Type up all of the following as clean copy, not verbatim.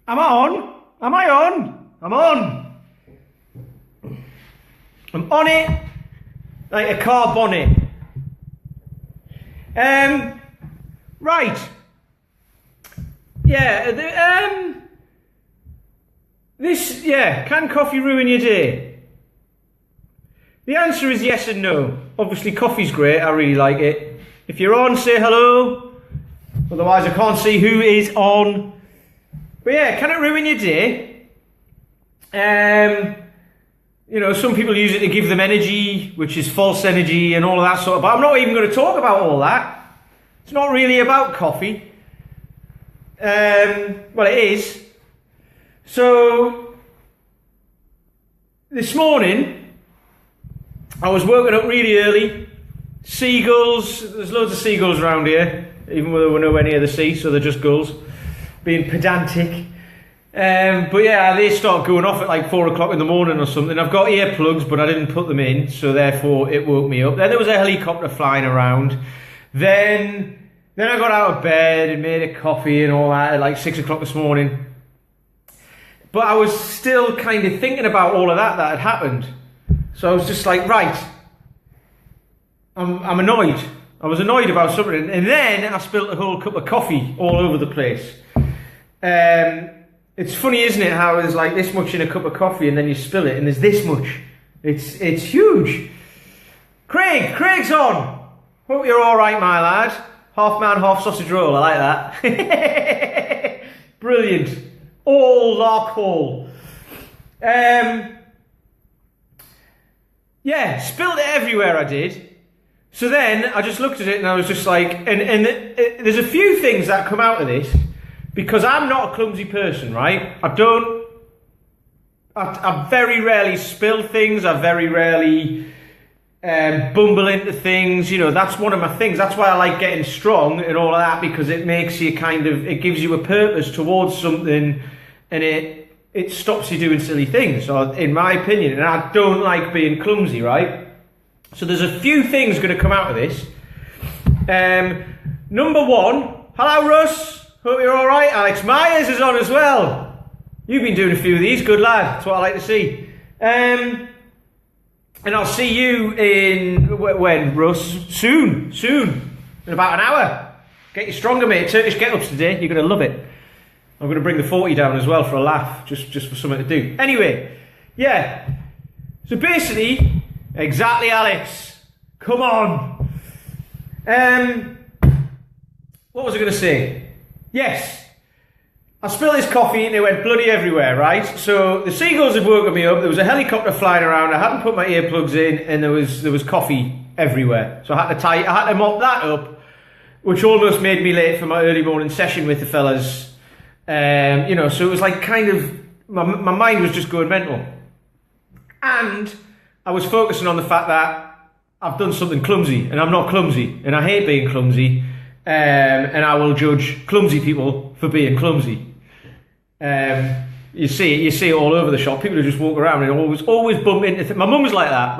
Am I on? Am I on? I'm on. I'm on it like a car bonnet. Right. Yeah, can coffee ruin your day? The answer is yes and no. Obviously coffee's great, I really like it. If you're on, say hello. Otherwise I can't see who is on. But yeah, can it ruin your day? You know, some people use it to give them energy, which is false energy and all of that sort of, but I'm not even going to talk about all that. It's not really about coffee. Well, it is. So, this morning, I was woken up really early. Seagulls, there's loads of seagulls around here, even though we're nowhere near the sea, so they're just gulls. Being pedantic. But yeah, they start going off at like 4 o'clock in the morning or something. I've got earplugs, but I didn't put them in, so therefore it woke me up. Then there was a helicopter flying around. Then I got out of bed and made a coffee and all that at like 6 o'clock this morning. But I was still kind of thinking about all of that had happened. So I was just like, right, I'm annoyed. I was annoyed about something. And then I spilled a whole cup of coffee all over the place. It's funny, isn't it, how there's like this much in a cup of coffee and then you spill it and there's this much. It's huge. Craig's on. Hope you're all right, my lad. Half man, half sausage roll. I like that. Brilliant. All lark hole. Yeah, spilled it everywhere I did. So then I just looked at it and I was just like, and there's a few things that come out of this. Because I'm not a clumsy person, right? I very rarely spill things. I very rarely bumble into things. You know, that's one of my things. That's why I like getting strong and all of that, because it makes you it gives you a purpose towards something, and it stops you doing silly things, so in my opinion. And I don't like being clumsy, right? So there's a few things going to come out of this. Number one, hello Russ. Hope you're alright. Alex Myers is on as well. You've been doing a few of these, good lad. That's what I like to see. And I'll see you when, Russ? Soon. In about an hour. Get you stronger, mate. Turkish get-ups today. You're going to love it. I'm going to bring the 40 down as well for a laugh, just for something to do. Anyway, yeah. So basically, exactly, Alex. Come on. What was I going to say? Yes, I spilled this coffee and it went bloody everywhere, right? So the seagulls had woken me up, there was a helicopter flying around, I hadn't put my earplugs in, and there was coffee everywhere. So I had to mop that up, which almost made me late for my early morning session with the fellas. You know, so it was like kind of, my mind was just going mental. And I was focusing on the fact that I've done something clumsy, and I'm not clumsy, and I hate being clumsy. And I will judge clumsy people for being clumsy. You see it all over the shop. People who just walk around and always bump into. My mum's like that.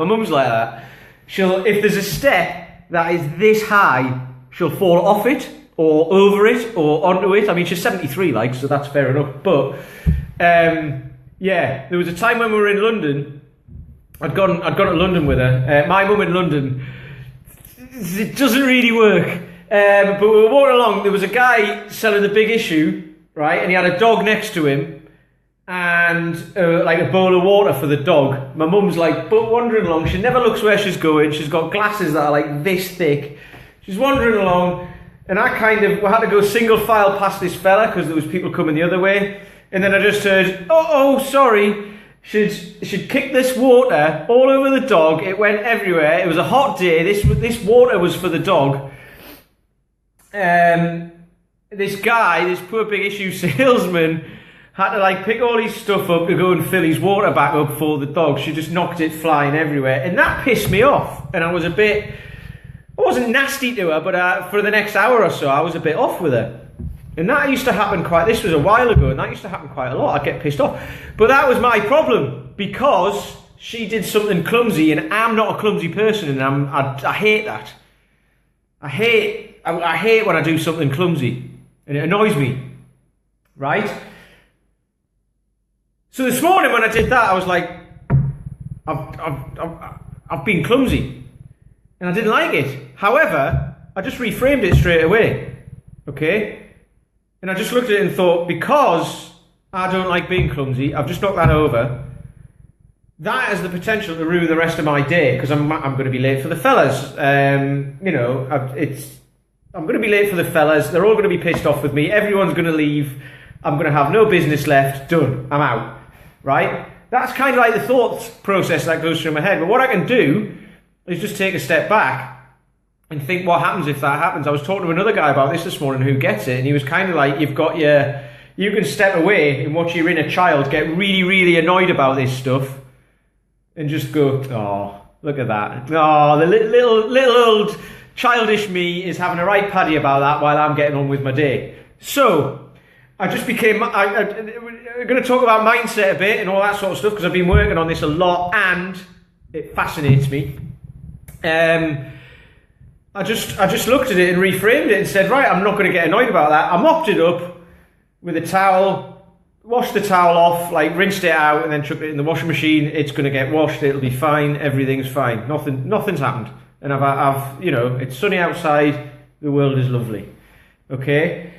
If there's a step that is this high, she'll fall off it or over it or onto it. I mean, she's 73, like, so that's fair enough. But yeah, there was a time when we were in London. I'd gone to London with her. My mum in London, it doesn't really work. But we were walking along, there was a guy selling the big issue, right, and he had a dog next to him, and like a bowl of water for the dog. My mum's like wandering along, she never looks where she's going, she's got glasses that are like this thick, she's wandering along, and I we had to go single file past this fella, because there was people coming the other way, and then I just heard, oh, sorry, she'd kicked this water all over the dog, it went everywhere, it was a hot day, this water was for the dog. This guy, this poor big issue salesman, had to like pick all his stuff up to go and fill his water back up for the dog. She just knocked it flying everywhere, and that pissed me off. And I wasn't nasty to her, but for the next hour or so I was a bit off with her. And that used to happen this was a while ago, and that used to happen quite a lot. I'd get pissed off. But that was my problem, because she did something clumsy, and I'm not a clumsy person, and I hate that. I hate when I do something clumsy, and it annoys me, right? So this morning when I did that, I was like, I've been clumsy. And I didn't like it. However, I just reframed it straight away. Okay? And I just looked at it and thought, because I don't like being clumsy, I've just knocked that over. That has the potential to ruin the rest of my day, because I'm going to be late for the fellas. You know, I'm going to be late for the fellas. They're all going to be pissed off with me. Everyone's going to leave. I'm going to have no business left. Done. I'm out. Right? That's kind of like the thought process that goes through my head. But what I can do is just take a step back and think, what happens if that happens? I was talking to another guy about this morning who gets it, and he was kind of like, you can step away and watch your inner child get really, really annoyed about this stuff and just go, oh, look at that. Oh, the little old childish me is having a right paddy about that while I'm getting on with my day. So I just became, we're going to talk about mindset a bit and all that sort of stuff, because I've been working on this a lot and it fascinates me. I just looked at it and reframed it and said, right, I'm not going to get annoyed about that. I mopped it up with a towel, washed the towel off, like rinsed it out, and then chucked it in the washing machine. It's going to get washed. It'll be fine. Everything's fine. Nothing's happened. And I've you know, it's sunny outside. The world is lovely. Okay.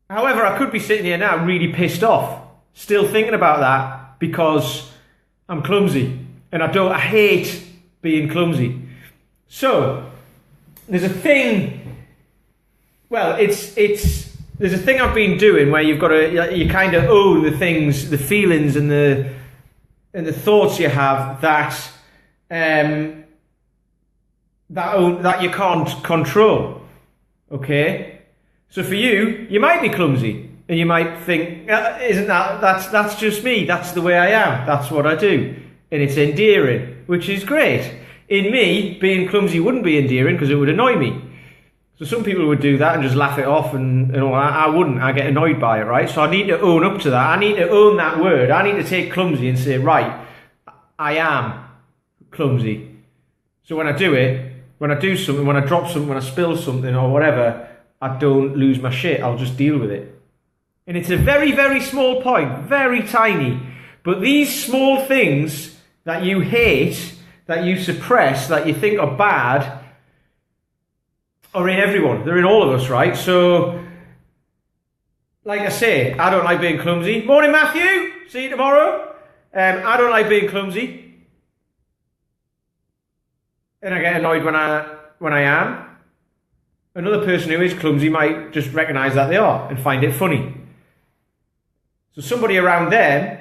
However, I could be sitting here now really pissed off, still thinking about that because I'm clumsy, and I hate being clumsy. So there's a thing. Well, there's a thing I've been doing where you kind of own the things, the feelings, and the thoughts you have that you can't control. Okay, so for you might be clumsy, and you might think, "Isn't that's just me? That's the way I am. That's what I do," and it's endearing, which is great. In me, being clumsy wouldn't be endearing because it would annoy me. So some people would do that and just laugh it off, and all that. I wouldn't. I get annoyed by it, right? So I need to own up to that. I need to own that word. I need to take clumsy and say, right, I am clumsy. So when I do it, when I do something, when I drop something, when I spill something or whatever, I don't lose my shit. I'll just deal with it. And it's a very, very small point, very tiny. But these small things that you hate, that you suppress, that you think are bad, are in everyone. They're in all of us, right? So, like I say, I don't like being clumsy. Morning, Matthew. See you tomorrow. I don't like being clumsy, and I get annoyed when I am. Another person who is clumsy might just recognise that they are and find it funny. So somebody around them,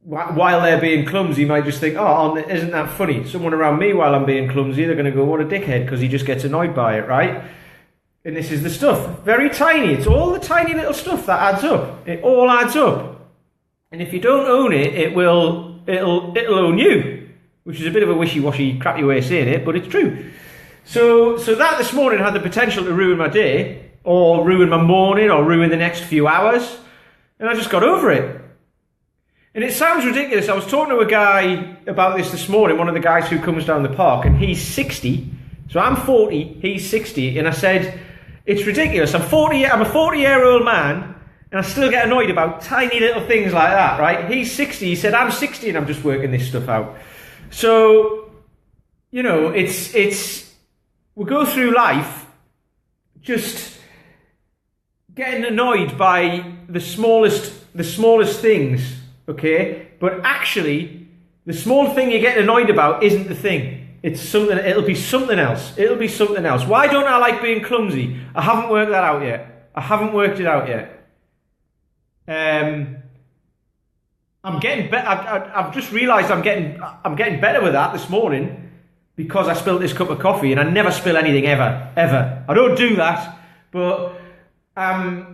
while they're being clumsy, might just think, oh, isn't that funny? Someone around me, while I'm being clumsy, they're going to go, what a dickhead, because he just gets annoyed by it, right? And this is the stuff. Very tiny. It's all the tiny little stuff that adds up. It all adds up. And if you don't own it, it'll own you, which is a bit of a wishy-washy, crappy way of saying it, but it's true. So that this morning had the potential to ruin my day, or ruin my morning, or ruin the next few hours, and I just got over it. And it sounds ridiculous. I was talking to a guy about this morning, one of the guys who comes down the park, and he's 60. So I'm 40, he's 60, and I said, it's ridiculous. I'm a 40-year-old man, and I still get annoyed about tiny little things like that, right? He's 60, he said, I'm 60, and I'm just working this stuff out. So, you know, we go through life just getting annoyed by the smallest things. Okay, but actually, the small thing you're getting annoyed about isn't the thing. It's something. It'll be something else. It'll be something else. Why don't I like being clumsy? I haven't worked that out yet. I haven't worked it out yet. I'm getting better. I've just realised I'm getting better with that this morning because I spilled this cup of coffee, and I never spill anything ever. I don't do that, but I've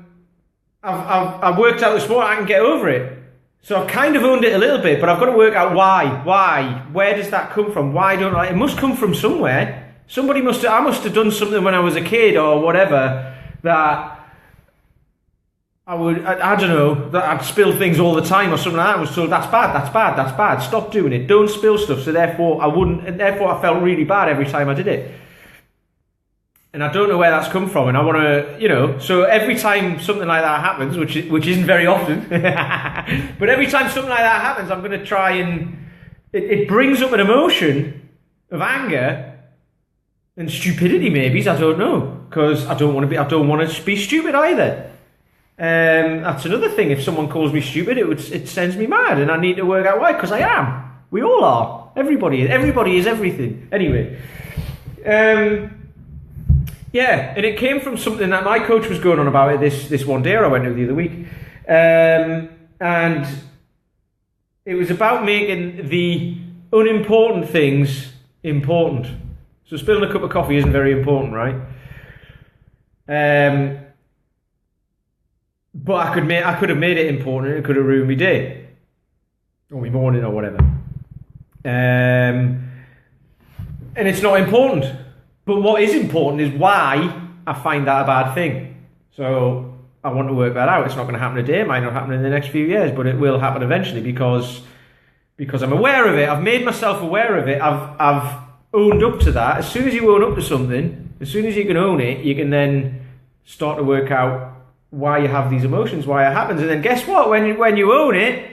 worked out this morning I can get over it. So I've kind of owned it a little bit, but I've got to work out why. Where does that come from? Why don't I? It must come from somewhere. I must have done something when I was a kid or whatever that I don't know, that I'd spill things all the time or something like that. I was told, that's bad. Stop doing it. Don't spill stuff. So therefore I felt really bad every time I did it. And I don't know where that's come from, and I want to, so every time something like that happens, which isn't very often, but every time something like that happens, I'm going to try and, it brings up an emotion of anger and stupidity maybe, I don't know, because I don't want to be stupid either. That's another thing, if someone calls me stupid, it sends me mad, and I need to work out why, because I am. We all are. Everybody is everything. Anyway. Yeah, and it came from something that my coach was going on about this one day I went to the other week. And it was about making the unimportant things important. So spilling a cup of coffee isn't very important, right? But I could have made it important, and it could have ruined my day. Or my morning or whatever. And it's not important. But what is important is why I find that a bad thing. So I want to work that out. It's not going to happen today. It might not happen in the next few years, but it will happen eventually because I'm aware of it. I've made myself aware of it. I've owned up to that. As soon as you own up to something, as soon as you can own it, you can then start to work out why you have these emotions, why it happens, and then guess what? When you own it,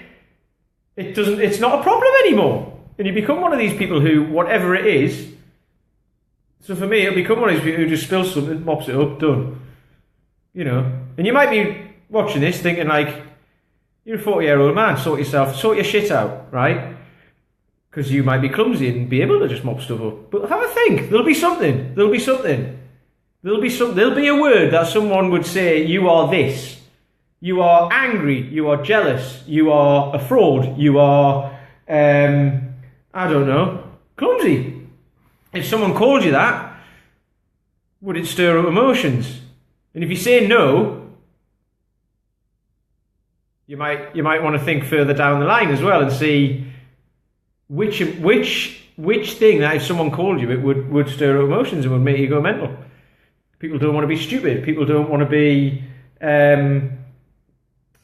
it's not a problem anymore, and you become one of these people who, whatever it is. So for me, it'll become one of these people who just spills something, mops it up, done. And you might be watching this thinking like, you're a 40-year-old man, sort your shit out, right? Because you might be clumsy and be able to just mop stuff up. But have a think, there'll be something. There'll be a word that someone would say, you are this. You are angry, you are jealous, you are a fraud, you are, I don't know, clumsy. If someone called you that, would it stir up emotions? And if you say no, you might want to think further down the line as well and see which thing that if someone called you it would stir up emotions and would make you go mental. People don't want to be stupid. People don't want to be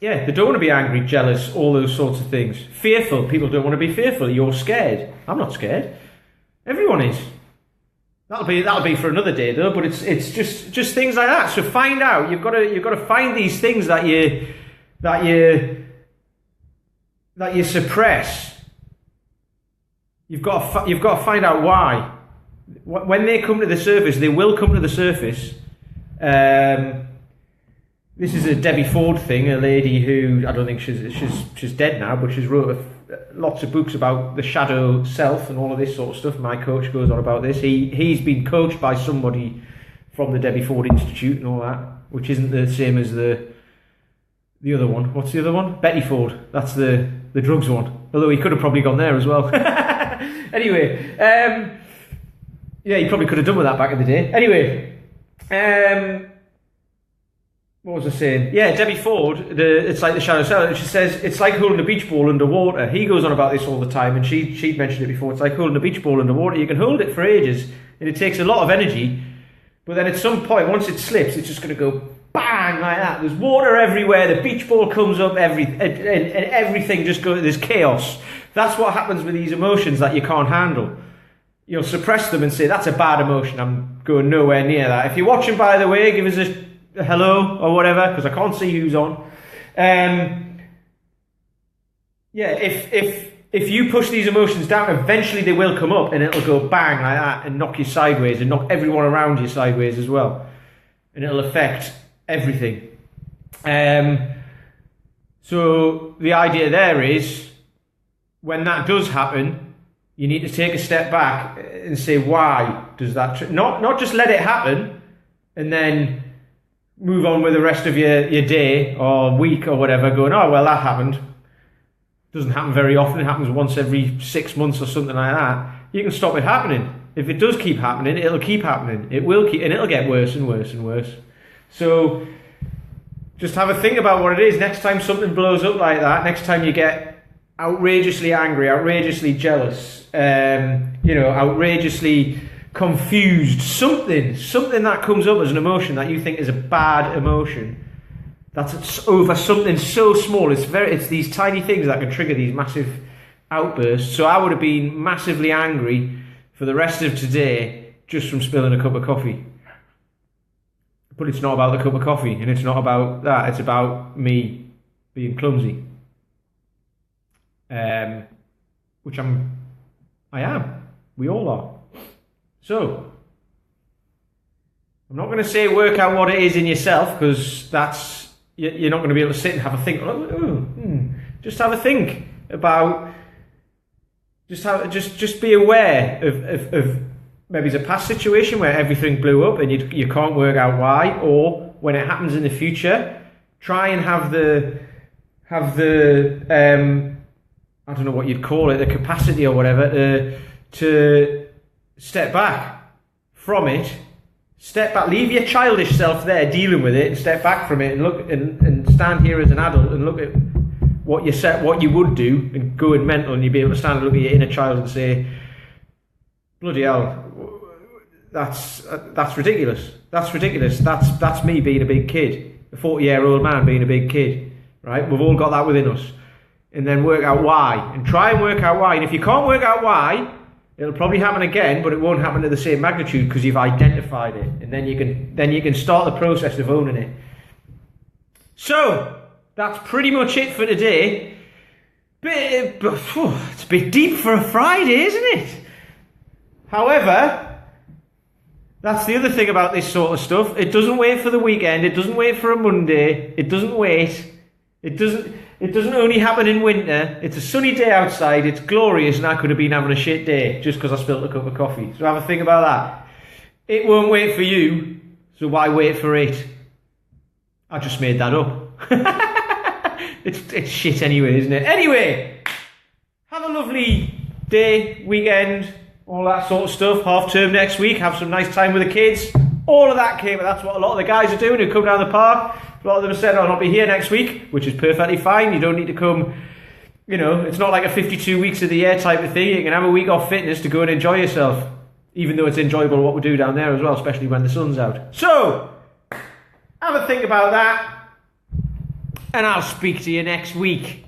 they don't want to be angry, jealous, all those sorts of things. Fearful. People don't want to be fearful. You're scared. I'm not scared. Everyone is. That'll be for another day though, but it's just things like that. So find out. You've got to find these things that you suppress. You've got to find out why. When they come to the surface, they will come to the surface. This is a Debbie Ford thing, a lady who, I don't think she's dead now, but she's wrote lots of books about the shadow self and all of this sort of stuff. My coach goes on about this. He's been coached by somebody from the Debbie Ford Institute and all that, which isn't the same as the other one. What's the other one? Betty Ford. That's the drugs one. Although he could have probably gone there as well. Anyway, he probably could have done with that back in the day. Anyway, what was I saying? Yeah, Debbie Ford, it's like the shadow self. She says it's like holding a beach ball underwater. He goes on about this all the time, and she'd mentioned it before. It's like holding a beach ball underwater. You can hold it for ages, and it takes a lot of energy. But then at some point, once it slips, it's just going to go bang like that. There's water everywhere. The beach ball comes up, and everything just goes. There's chaos. That's what happens with these emotions that you can't handle. You'll suppress them and say, that's a bad emotion. I'm going nowhere near that. If you're watching, by the way, give us a hello or whatever, because I can't see who's on. If you push these emotions down, eventually they will come up and it'll go bang like that and knock you sideways and knock everyone around you sideways as well. And it'll affect everything. So the idea there is, when that does happen, you need to take a step back and say, why does that... Not just let it happen and then move on with the rest of your day or week or whatever, going, oh, well, that happened. Doesn't happen very often. It happens once every 6 months or something like that. You can stop it happening. If it does keep happening, it'll keep happening. It will keep, and it'll get worse and worse and worse. So just have a think about what it is. Next time something blows up like that, next time you get outrageously angry, outrageously jealous, outrageously confused, something that comes up as an emotion that you think is a bad emotion, that's over something so small. It's these tiny things that can trigger these massive outbursts. So I would have been massively angry for the rest of today just from spilling a cup of coffee. But it's not about the cup of coffee, and it's not about that. It's about me being clumsy. Which I am. We all are. So, I'm not going to say work out what it is in yourself, because you're not going to be able to sit and have a think. Just have a think about. Just be aware of maybe it's a past situation where everything blew up and you can't work out why, or when it happens in the future, try and have the I don't know what you'd call it, the capacity or whatever to step back from it, step back, leave your childish self there dealing with it, and step back from it and look and stand here as an adult and look at what you would do, and go in mental, and you'd be able to stand and look at your inner child and say, bloody hell, that's ridiculous. That's ridiculous. That's me being a big kid, a 40-year-old man being a big kid, right? We've all got that within us. And then work out why, and try and work out why. And if you can't work out why, it'll probably happen again, but it won't happen to the same magnitude because you've identified it, and then you can start the process of owning it. So that's pretty much it for today. It's a bit deep for a Friday, isn't it? However, that's the other thing about this sort of stuff. It doesn't wait for the weekend. It doesn't wait for a Monday. It doesn't wait. It doesn't only happen in winter. It's a sunny day outside. It's glorious, and I could have been having a shit day just because I spilled a cup of coffee. So have a think about that. It won't wait for you, so why wait for it? I just made that up. It's shit anyway, isn't it? Anyway, have a lovely day, weekend, all that sort of stuff. Half term next week. Have some nice time with the kids. All of that came. That's what a lot of the guys are doing who come down the park. A lot of them have said, I'll not be here next week, which is perfectly fine. You don't need to come, it's not like a 52 weeks of the year type of thing. You can have a week off fitness to go and enjoy yourself, even though it's enjoyable what we do down there as well, especially when the sun's out. So, have a think about that, and I'll speak to you next week.